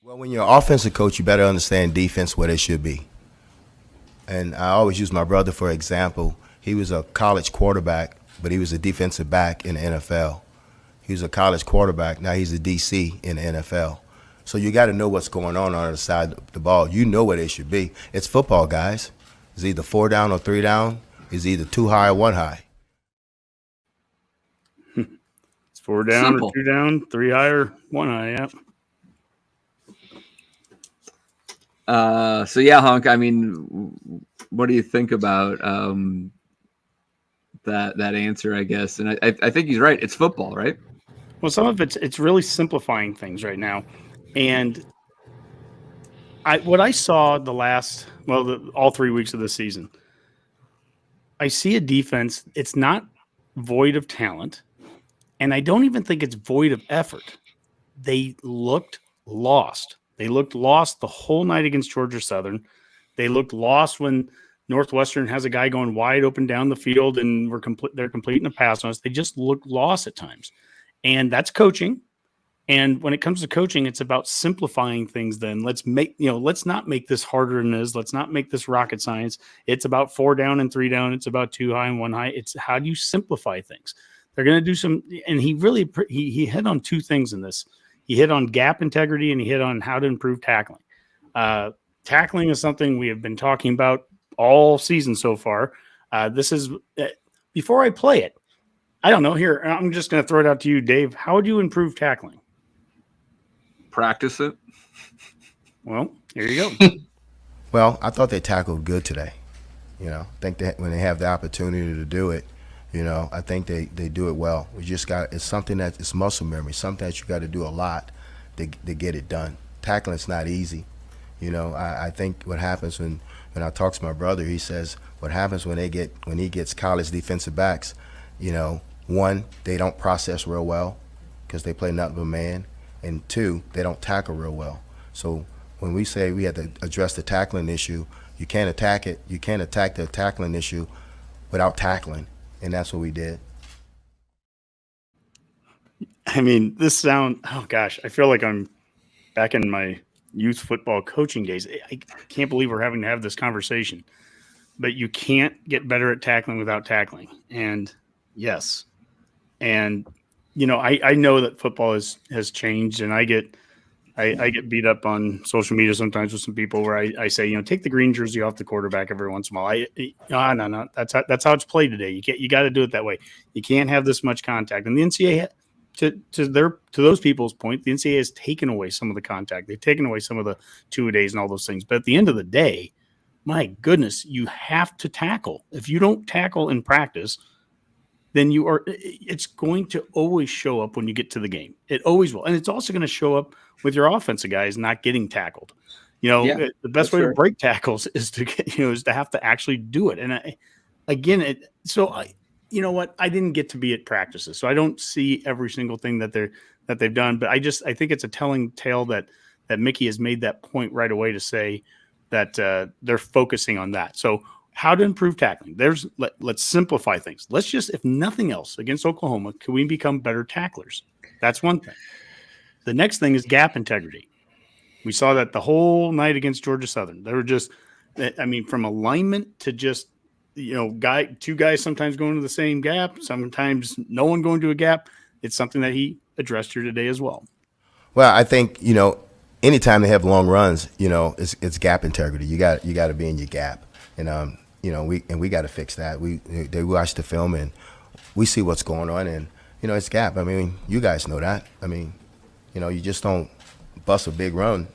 Well, when you're an offensive coach, you better understand defense where they should be. And I always use my brother for example. He was a college quarterback, but he was a defensive back in the NFL. He was a college quarterback. Now he's a DC in the NFL. So you got to know what's going on the other side of the ball. You know where they should be. It's football, guys. It's either 4 down or 3 down. It's either 2 high or 1 high. It's 4 down or Simple. 2 down, 3 high or 1 high. Yeah. So yeah, Hunk. I mean, what do you think about that answer? I guess, and I think he's right. It's football, right? Well, some of it's really simplifying things right now, and what I saw all 3 weeks of the season, I see a defense. It's not void of talent, and I don't even think it's void of effort. They looked lost. They looked lost the whole night against Georgia Southern. They looked lost when Northwestern has a guy going wide open down the field and they're completing a pass on us. They just look lost at times. And that's coaching. And when it comes to coaching, it's about simplifying things. Then let's not make this harder than it is. Let's not make this rocket science. It's about 4 down and 3 down. It's about 2 high and 1 high. It's how do you simplify things? They're going to do some, and he hit on two things in this. He hit on gap integrity and he hit on how to improve tackling. Tackling is something we have been talking about all season so far. This is before I play it. I don't know. Here, I'm just going to throw it out to you, Dave. How would you improve tackling? Practice it. Well, here you go. Well, I thought they tackled good today. I think that when they have the opportunity to do it, I think they do it well. It's something that it's muscle memory, something that you got to do a lot to get it done. Tackling is not easy. I think what happens when I talk to my brother, he says what happens when he gets college defensive backs, one, they don't process real well because they play nothing but man, and two, they don't tackle real well. So when we say we have to address the tackling issue, you can't attack it. You can't attack the tackling issue without tackling, and that's what we did. I mean, oh gosh, I feel like I'm back in my youth football coaching days. I can't believe we're having to have this conversation. But you can't get better at tackling without tackling. And yes. And I know that football has changed, and I get beat up on social media sometimes with some people where I say, take the green jersey off the quarterback every once in a while. No. That's how it's played today. You got to do it that way. You can't have this much contact. And the NCAA, to those people's point, the NCAA has taken away some of the contact. They've taken away some of the 2-a-days and all those things. But at the end of the day, my goodness, you have to tackle. If you don't tackle in practice, then it's going to always show up when you get to the game. It always will. And it's also going to show up with your offensive guys not getting tackled. The best way to break tackles is to have to actually do it. And you know what? I didn't get to be at practices, so I don't see every single thing that they've done. But I think it's a telling tale that Mickey has made that point right away to say that they're focusing on that. So how to improve tackling? Let's simplify things. Let's just, if nothing else, against Oklahoma, can we become better tacklers? That's one thing. The next thing is gap integrity. We saw that the whole night against Georgia Southern. They were just, from alignment to just, two guys sometimes going to the same gap, sometimes no one going to a gap. It's something that he addressed here today as well. Well, I think, anytime they have long runs, it's gap integrity. You got to be in your gap. And we got to fix that. They watch the film and we see what's going on, and it's gap. You guys know that. You just don't bust a big run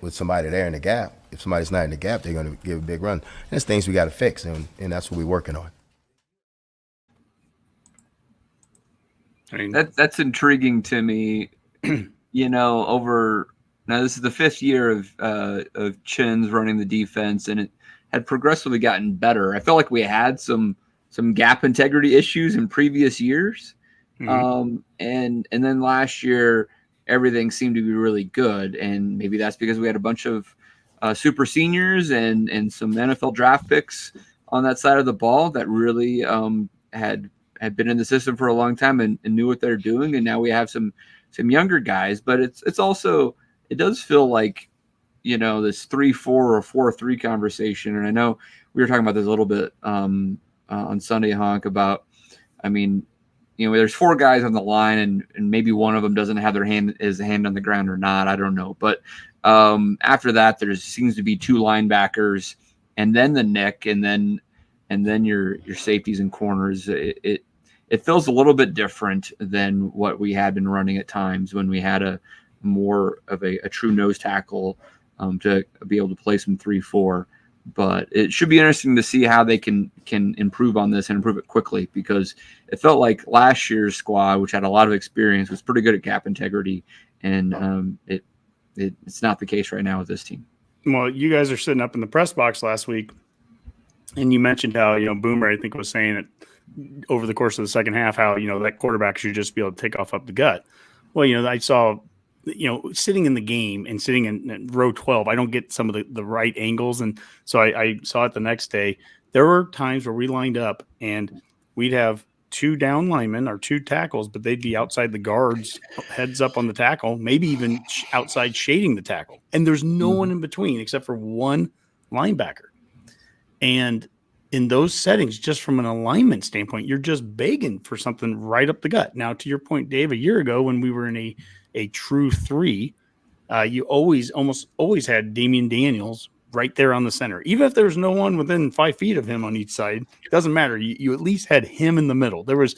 with somebody there in the gap. If somebody's not in the gap, they're going to give a big run. And there's things we got to fix, and that's what we're working on. That's intriguing to me. Over now, this is the 5th year of Chin's running the defense, and it had progressively gotten better. I felt like we had some gap integrity issues in previous years, and then last year everything seemed to be really good, and maybe that's because we had a bunch of super seniors and some NFL draft picks on that side of the ball that really had been in the system for a long time and knew what they're doing, and now we have some younger guys. But it's also it does feel like, this 3-4 or 4-3 conversation. And I know we were talking about this a little bit on Sunday, Honk, about, I mean, there's 4 guys on the line, and maybe one of them doesn't have his hand on the ground or not. I don't know. But after that, there seems to be 2 linebackers, and then the nick, and then your safeties and corners. It feels a little bit different than what we had been running at times when we had a more of a true nose tackle to be able to play some 3-4. But it should be interesting to see how they can improve on this and improve it quickly, because it felt like last year's squad, which had a lot of experience, was pretty good at gap integrity, and it's not the case right now with this team. Well, you guys are sitting up in the press box last week, and you mentioned how Boomer, I think, was saying it over the course of the second half, how that quarterback should just be able to take off up the gut. Well, I saw sitting in the game and sitting in row 12, I don't get some of the right angles. And so I saw it the next day. There were times where we lined up and we'd have 2 down linemen or 2 tackles, but they'd be outside the guards, heads up on the tackle, maybe even outside shading the tackle. And there's no one in between except for 1 linebacker. And in those settings, just from an alignment standpoint, you're just begging for something right up the gut. Now, to your point, Dave, a year ago when we were in a true 3, you almost always had Damian Daniels right there on the center. Even if there's no one within 5 feet of him on each side, it doesn't matter. You at least had him in the middle. There's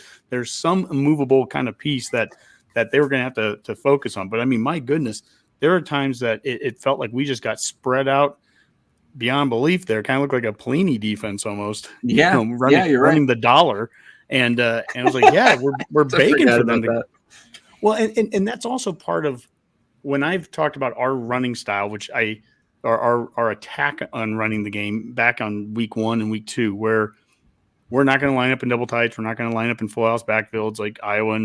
some immovable kind of piece that they were going to have to focus on. But I mean, my goodness, there are times that it felt like we just got spread out beyond belief there. Kind of looked like a Pelini defense almost. Yeah. Running the dollar. And I was like, yeah, we're begging for them to. Well, and that's also part of when I've talked about our running style, which our attack on running the game back on week 1 and week 2, where we're not going to line up in double tights. We're not going to line up in full house backfields like Iowa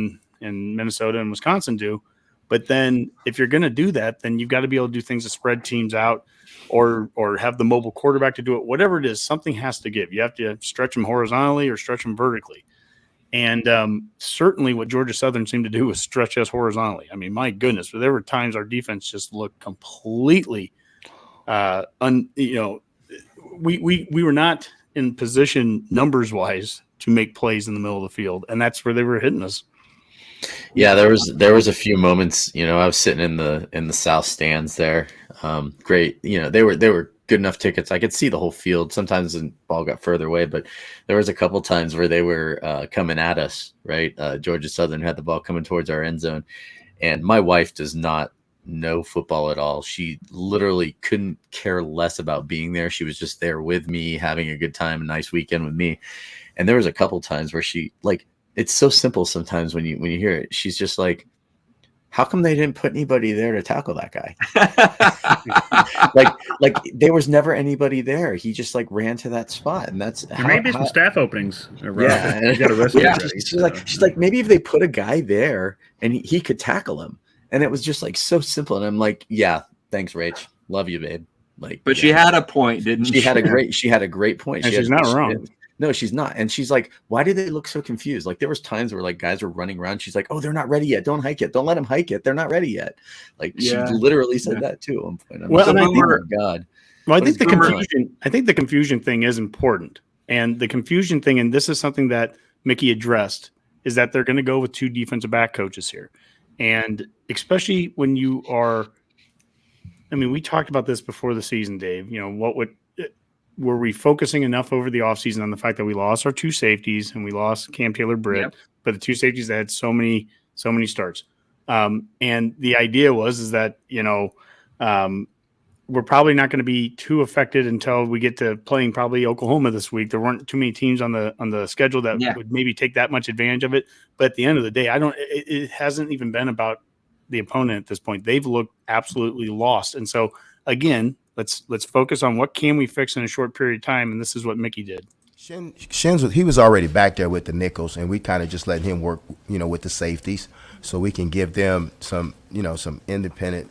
and Minnesota and Wisconsin do. But then if you're going to do that, then you've got to be able to do things to spread teams out or have the mobile quarterback to do it. Whatever it is, something has to give. You have to stretch them horizontally or stretch them vertically. And certainly what Georgia Southern seemed to do was stretch us horizontally. I mean, my goodness, there were times our defense just looked completely we were not in position numbers wise to make plays in the middle of the field, and that's where they were hitting us. Yeah, there was a few moments, I was sitting in the south stands there. Great. They were good enough tickets. I could see the whole field. Sometimes the ball got further away, but there was a couple times where they were coming at us, right? Georgia Southern had the ball coming towards our end zone, and my wife does not know football at all. She literally couldn't care less about being there. She was just there with me, having a good time, a nice weekend with me. And there was a couple times where she, like, it's so simple sometimes when you hear it. She's just like, how come they didn't put anybody there to tackle that guy? like there was never anybody there. He just like ran to that spot, and that's maybe some staff openings. Yeah, and got arrested. Yeah. She's like maybe if they put a guy there and he could tackle him, and it was just like so simple. And I'm like, yeah, thanks, Rach, love you, babe. Like, but she had a point, didn't she? She had a great point. And she's not wrong. No, she's not. And she's like, why do they look so confused? Like there was times where like guys were running around. She's like, oh, they're not ready yet. Don't hike it. Don't let them hike it. They're not ready yet. Like she literally said that too at one point. I think the confusion thing is important. And the confusion thing, and this is something that Mickey addressed, is that they're going to go with 2 defensive back coaches here. And especially when you are, I mean, we talked about this before the season, Dave, were we focusing enough over the offseason on the fact that we lost our 2 safeties and we lost Cam Taylor-Britt, but the 2 safeties that had so many starts. And the idea is that, we're probably not going to be too affected until we get to playing probably Oklahoma this week. There weren't too many teams on the schedule that would maybe take that much advantage of it. But at the end of the day, it hasn't even been about the opponent at this point. They've looked absolutely lost. And so again, let's focus on what can we fix in a short period of time, and this is what Mickey did. He was already back there with the nickels, and we kind of just let him work, with the safeties, so we can give them some independent,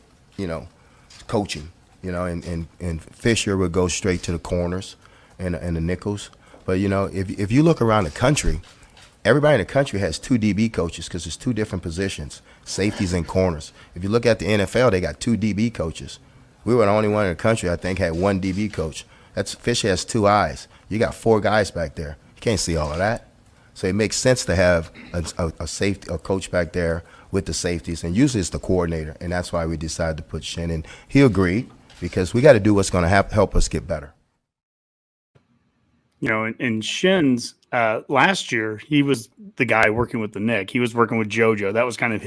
coaching, and Fisher would go straight to the corners and the nickels. But if you look around the country, everybody in the country has 2 DB coaches because it's 2 different positions, safeties and corners. If you look at the NFL, they got 2 DB coaches. We were the only one in the country, I think, had 1 DB coach. Fish has 2 eyes. You got 4 guys back there. You can't see all of that. So it makes sense to have a coach back there with the safeties, and usually it's the coordinator, and that's why we decided to put Shin in. He agreed because we got to do what's going to help us get better. You know, in Shin's last year, he was the guy working with the Nick. He was working with JoJo. That was kind of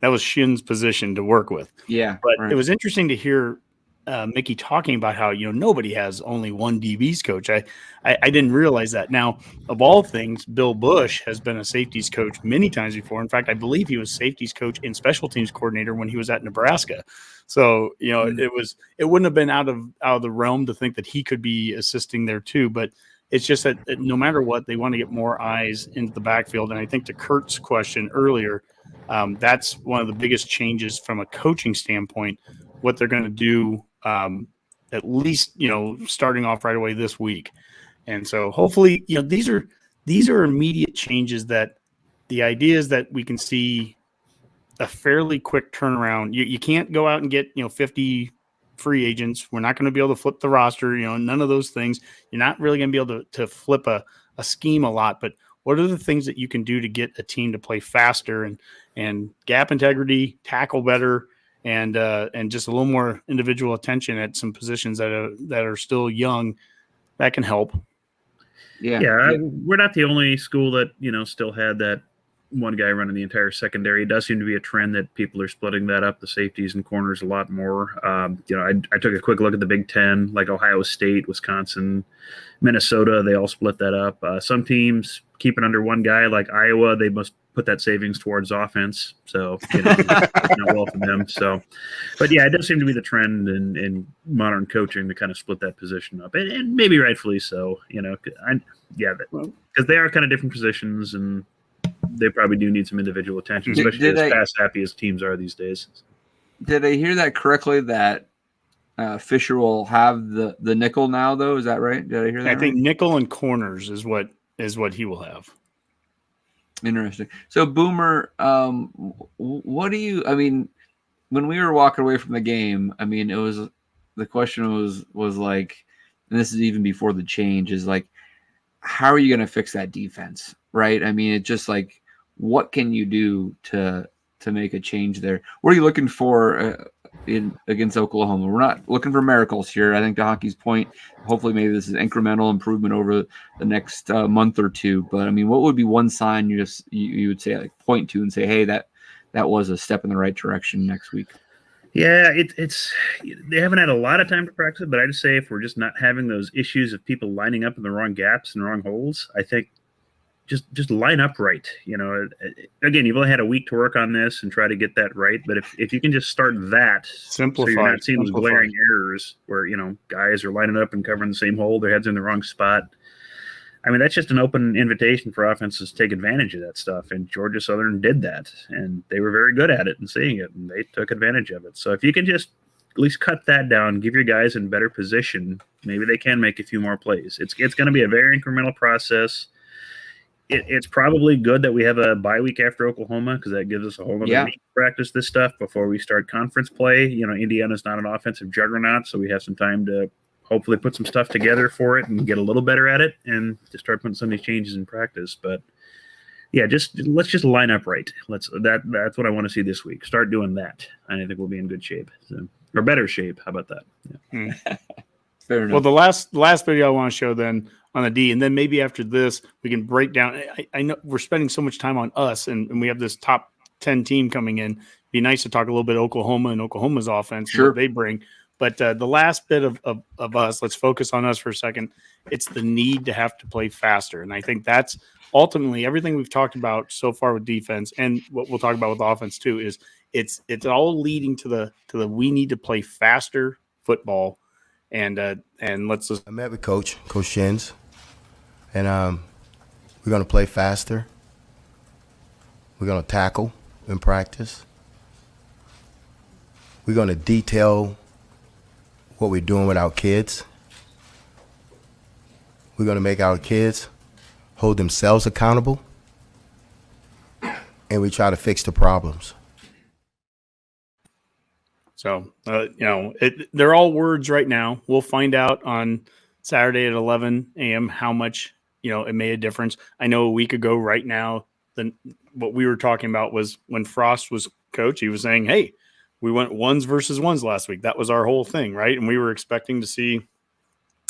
that was Shin's position to work with. Yeah, but right. It was interesting to hear Mickey talking about how, you know, nobody has only 1 DB's coach. I didn't realize that. Now, of all things, Bill Bush has been a safeties coach many times before. In fact, I believe he was safeties coach and special teams coordinator when he was at Nebraska. So, you know, it wouldn't have been out of the realm to think that he could be assisting there too. But it's just that no matter what, they want to get more eyes into the backfield. And I think to Kurt's question earlier, that's one of the biggest changes from a coaching standpoint, what they're going to do, at least, you know, starting off right away this week. And so hopefully, you know, these are immediate changes that the idea is that we can see a fairly quick turnaround. You can't go out and get, you know, 50 free agents. We're not going to be able to flip the roster, you know, none of those things. You're not really going to be able to flip a scheme a lot, but what are the things that you can do to get a team to play faster and gap integrity, tackle better, and just a little more individual attention at some positions that are still young, that can help. Yeah. We're not the only school that, you know, still had that one guy running the entire secondary. It does seem to be a trend that people are splitting that up, the safeties and corners, a lot more. You know, I took a quick look at the Big Ten, like Ohio State, Wisconsin, Minnesota. They all split that up. Some teams keep it under one guy, like Iowa. They must put that savings towards offense. So, you know, not well for them. So, but yeah, it does seem to be the trend in modern coaching to kind of split that position up, and maybe rightfully so. You know, because they are kind of different positions, and they probably do need some individual attention, especially as pass happy as teams are these days. Did I hear that correctly? That Fisher will have the nickel now, though. Is that right? Did I hear that? I think nickel and corners is what he will have. Interesting. So, Boomer, what do you? I mean, when we were walking away from the game, I mean, the question was like, and this is even before the change, is like, how are you going to fix that defense, right? I mean, it's just like, what can you do to make a change there? What are you looking for against Oklahoma? We're not looking for miracles here. I think to Hockey's point, hopefully maybe this is incremental improvement over the next month or two. But I mean, what would be one sign you would say, like, point to and say, hey, that was a step in the right direction next week? Yeah, it's they haven't had a lot of time to practice, but I just say if we're just not having those issues of people lining up in the wrong gaps and wrong holes, I think just line up right. You know, again, you've only had a week to work on this and try to get that right. But if you can just start that, simplify, so you're not seeing those glaring errors where, you know, guys are lining up and covering the same hole, their head's in the wrong spot. I mean, that's just an open invitation for offenses to take advantage of that stuff. And Georgia Southern did that, and they were very good at it and seeing it, and they took advantage of it. So if you can just at least cut that down, give your guys in better position, maybe they can make a few more plays. It's going to be a very incremental process. It's probably good that we have a bye week after Oklahoma, because that gives us a whole other week to practice this stuff before we start conference play. You know, Indiana's not an offensive juggernaut, so we have some time to hopefully put some stuff together for it and get a little better at it and to start putting some of these changes in practice. But yeah, let's just line up right. That's what I want to see this week. Start doing that, and I think we'll be in good shape, or better shape. How about that? Yeah. Fair enough. Well, the last video I want to show then on the D, and then maybe after this we can break down. I know we're spending so much time on us, and we have this top 10 team coming in. It'd be nice to talk a little bit Oklahoma and Oklahoma's offense, sure, and what they bring. But the last bit of us, let's focus on us for a second. It's the need to have to play faster. And I think that's ultimately everything we've talked about so far with defense, and what we'll talk about with offense too, is it's all leading to the we need to play faster football. And let's just. I met with Coach Shins, and we're going to play faster. We're going to tackle in practice. We're going to detail what we're doing with our kids. We're going to make our kids hold themselves accountable and we try to fix the problems. So, they're all words right now. We'll find out on Saturday at 11 a.m. how much, it made a difference. I know a week ago right now, what we were talking about was when Frost was coach, he was saying, hey, we went ones versus ones last week. That was our whole thing, right? And we were expecting to see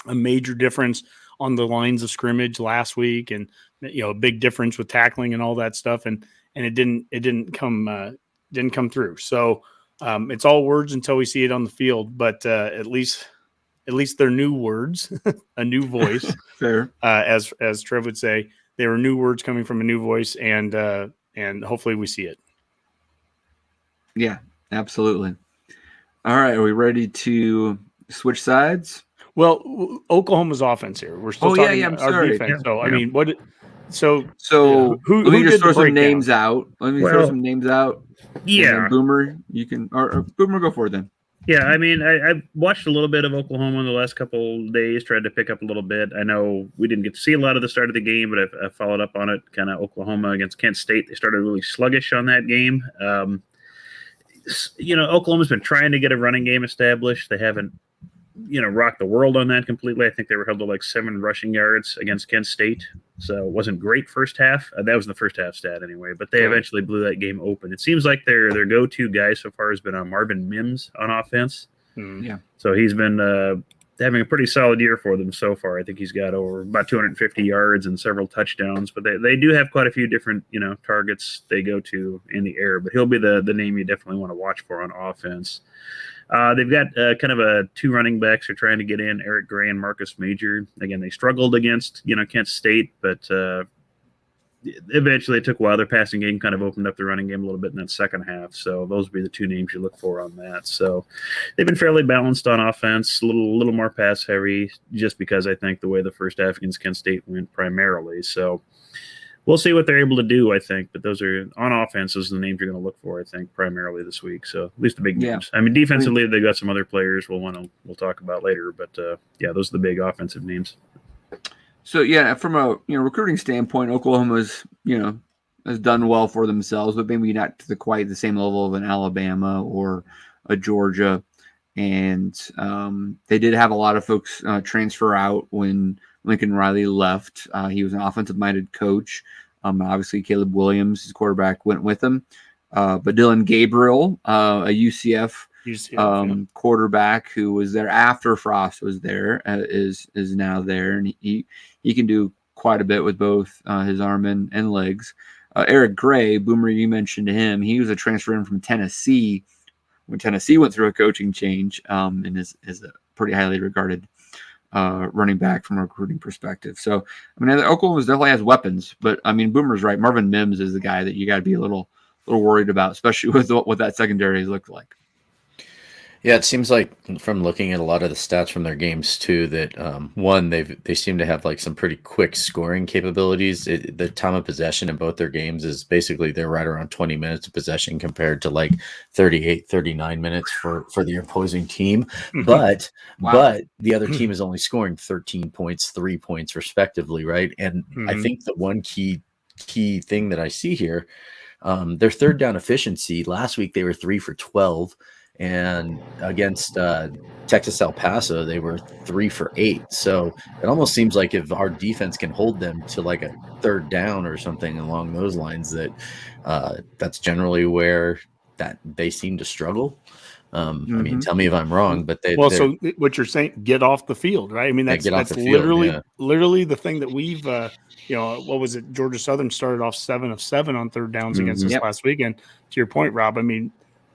a major difference on the lines of scrimmage last week, and a big difference with tackling and all that stuff. And it didn't come through. So it's all words until we see it on the field. But at least they're new words, a new voice. Fair. As Trev would say, they were new words coming from a new voice, and hopefully we see it. Yeah, absolutely. All right, are we ready to switch sides? Well, Oklahoma's offense here. We're still talking I'm our sorry. defense. Yeah, So, yeah. I mean, what? So Who let me just did throw the some breakdown? names out. Let me throw Well, some names out. And Yeah. then Boomer, you can, or Boomer, go for it then. Yeah, I mean, I watched a little bit of Oklahoma in the last couple days, tried to pick up a little bit. I know we didn't get to see a lot of the start of the game, but I followed up on it. Kind of Oklahoma against Kent State, they started really sluggish on that game. Oklahoma's been trying to get a running game established. They haven't, rocked the world on that completely. I think they were held to like 7 rushing yards against Kent State. So it wasn't great first half. That was the first half stat anyway, but they eventually blew that game open. It seems like their go-to guy so far has been Marvin Mims on offense. Yeah. So he's been having a pretty solid year for them so far. I think he's got over about 250 yards and several touchdowns, but they do have quite a few different, targets they go to in the air, but he'll be the name you definitely want to watch for on offense. They've got kind of 2 running backs who are trying to get in, Eric Gray and Marcus Major. Again, they struggled against, Kent State, but eventually it took a while. Their passing game kind of opened up the running game a little bit in that second half. So those would be the 2 names you look for on that. So they've been fairly balanced on offense, a little more pass heavy, just because I think the way the first half against Kent State went primarily. So we'll see what they're able to do, I think. But those are on offense, those are the names you're going to look for, I think, primarily this week. So at least the big names. I mean, defensively, they've got some other players we'll talk about later. But those are the big offensive names. So from a recruiting standpoint, Oklahoma's has done well for themselves, but maybe not to quite the same level of an Alabama or a Georgia. And they did have a lot of folks transfer out when Lincoln Riley left. He was an offensive-minded coach. Obviously, Caleb Williams, his quarterback, went with him. But Dylan Gabriel, a UCF quarterback who was there after Frost was there, is now there, and he can do quite a bit with both his arm and legs. Eric Gray, Boomer, you mentioned him. He was a transfer in from Tennessee when Tennessee went through a coaching change, and is a pretty highly regarded running back from a recruiting perspective. So, I mean, Oklahoma definitely has weapons, but I mean, Boomer's right. Marvin Mims is the guy that you got to be a little worried about, especially with what that secondary has looked like. Yeah, it seems like from looking at a lot of the stats from their games too that one, they seem to have like some pretty quick scoring capabilities. The time of possession in both their games is basically they're right around 20 minutes of possession compared to like 38, 39 minutes for the opposing team. But the other team is only scoring 13 points, 3 points respectively, right? And I think the one key thing that I see here, their third down efficiency, last week they were 3 for 12. And against Texas El Paso, they were 3 for 8. So it almost seems like if our defense can hold them to like a third down or something along those lines, that that's generally where that they seem to struggle. I mean, tell me if I'm wrong, but so what you're saying, get off the field, right? I mean, that's literally the thing that we've, what was it? Georgia Southern started off 7 of 7 on third downs against us last weekend. To your point, Rob, I mean,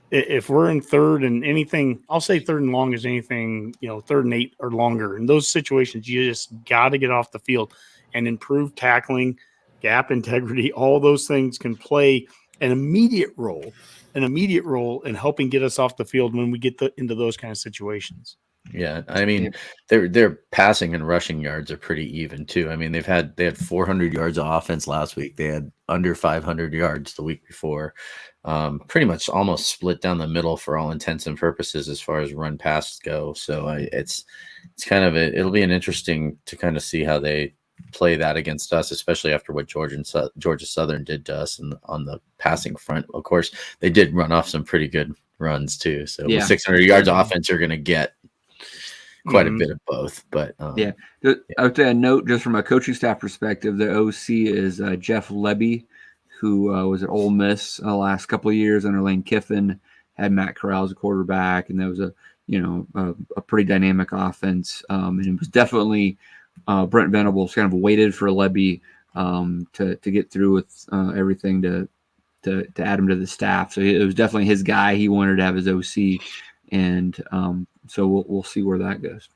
if we're in third and anything, I'll say third and long is anything, 3rd and 8 or longer. In those situations, you just got to get off the field and improve tackling, gap integrity. All those things can play an immediate role in helping get us off the field when we get into those kind of situations. Yeah, I mean, their passing and rushing yards are pretty even too. I mean, they had 400 yards of offense last week. They had under 500 yards the week before. Pretty much almost split down the middle for all intents and purposes as far as run passes go. So it's kind of it'll be an interesting to kind of see how they play that against us, especially after what Georgia Southern did to us on the passing front. Of course, they did run off some pretty good runs too. So Yeah. with 600 yards offense, you're going to get quite Mhm. a bit of both. But I would say a note just from a coaching staff perspective, the OC is Jeff Lebby, who was at Ole Miss the last couple of years under Lane Kiffin, had Matt Corral as a quarterback, and that was a pretty dynamic offense. And it was definitely Brent Venables kind of waited for Lebby to get through with everything to add him to the staff. So it was definitely his guy. He wanted to have his OC, and so we'll see where that goes.